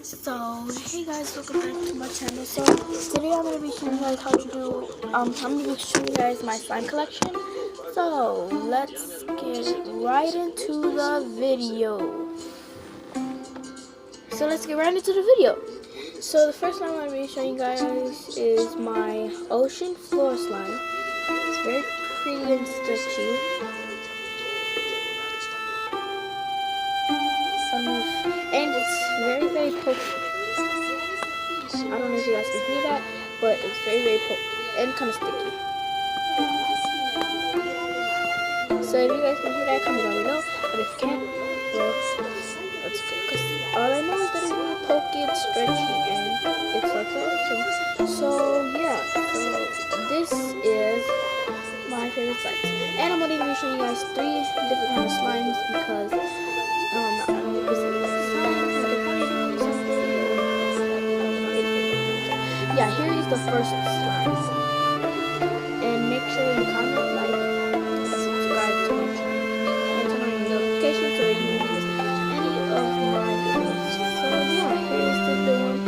So hey guys, welcome back to my channel. So today I'm gonna be showing you guys how to do I'm gonna be showing you guys my slime collection. So let's get right into the video. So the first slime I'm gonna be showing you guys is my ocean floor slime. It's very pretty and stretchy. And it's very pokey. I don't know if you guys can hear that, but it's very pokey and kind of sticky. So if you guys can hear that, comment down below. But if you can't, well, that's okay. Cause all I know is that it's really pokey, it's stretchy, and it's like awesome. So yeah, so this is my favorite slimes, and I'm gonna be showing you guys 3 different kinds of slimes because I don't know if this is yeah, here is the first slime. And make sure you comment, like, and subscribe to my channel. And turn on your notifications so you won't miss any of my videos. So yeah, here is the new one.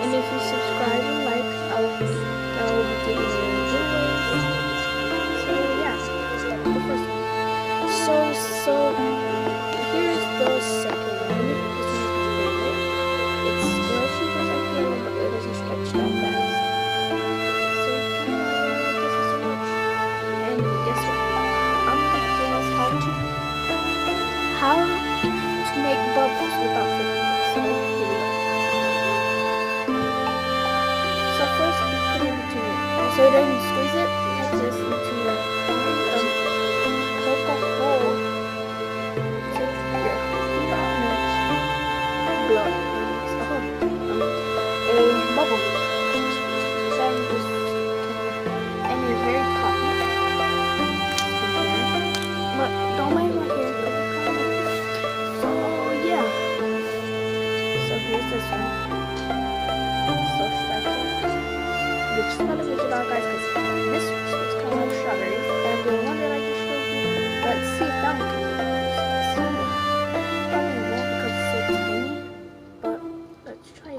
And if you subscribe and like, I will be giving you giveaways. So yeah, the first one. So here's the second one. How to make bubbles without flipping. So here we go. So first you put it into so you don't squeeze it, like this into your poke a hole to your blow a bubble. And you're very poppy. But don't mind my hair. This one. So stretchy. Which is not a good job, guys, because this is kind of like strawberries. And the one that I just showed you, let's see if that one can do it. Probably won't because it's so tiny, but let's try it.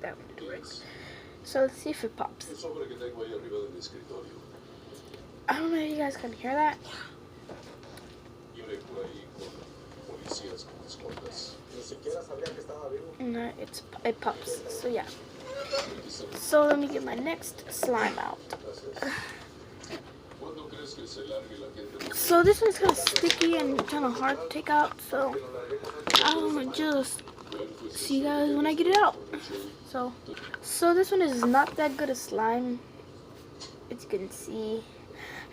That one did work. So let's see if it pops. I don't know if you guys can hear that. No, it pops. So yeah. So let me get my next slime out. So this one's kind of sticky and kind of hard to take out. So I'll just see you guys when I get it out. So this one is not that good a slime, as you can see.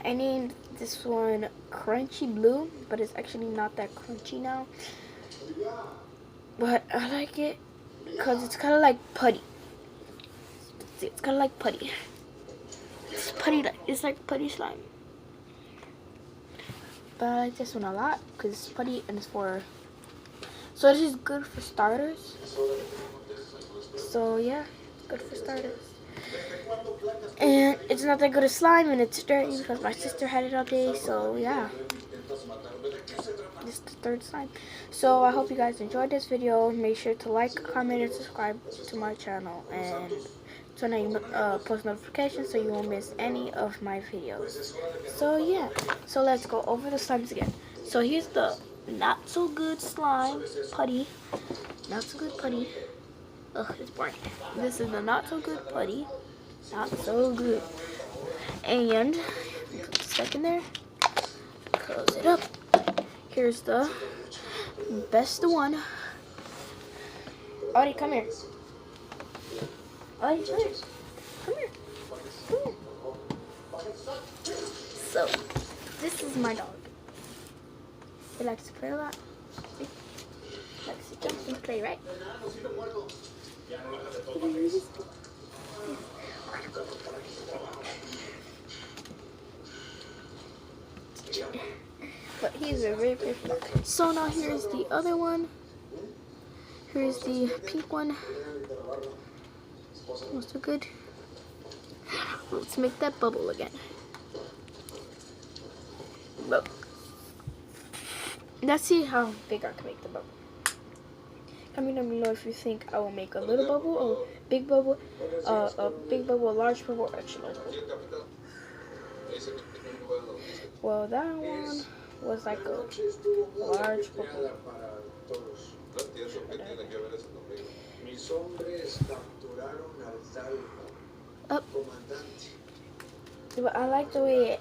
I named this one Crunchy Blue, but it's actually not that crunchy now. But I like it because it's kind of like putty. See, it's kind of like putty. It's putty. It's like putty slime. But I like this one a lot because it's putty and it's for. So this is good for starters. So yeah, good for starters. And it's not that good a slime, and it's dirty because my sister had it all day. So yeah, this is the third slime. So I hope you guys enjoyed this video. Make sure to like, comment, and subscribe to my channel, and turn on post notifications so you won't miss any of my videos. So yeah, so let's go over the slimes again. So here's the not so good slime putty. Not so good putty. Ugh, it's boring. This is the not so good putty. Not so good. And put the stuff in there. Close it up. Here's the best one. Audie, come here. Audie, come here. Come here. Come here. So, this is my dog. He likes to play a lot. See? He likes to jump and play, right? but he's very pretty. So now here's the other one. Here's the pink one. Smells so good. Let's make that bubble again. Bubble. Let's see how big I can make the bubble. Let me know if you think I will make a little bubble or big bubble, a big bubble, a large bubble, or extra large bubble. Well, that one was like a large bubble. Up. But I like the way it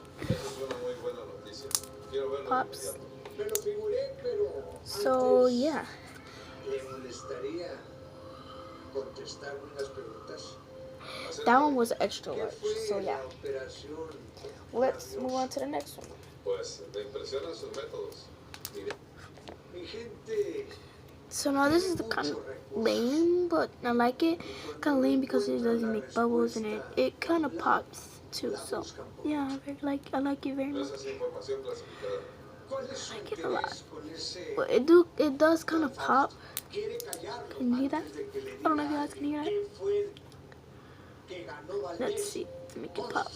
pops. So yeah. That one was extra large. So yeah. Let's move on to the next one. So now this is the kind of lame, but I like it. Kind of lame because it doesn't make bubbles and it kind of pops too. So yeah, I like it very much. I like it a lot. But it does kind of pop. Can you hear that? I don't know if you guys can hear that. Let's see. Make it pop.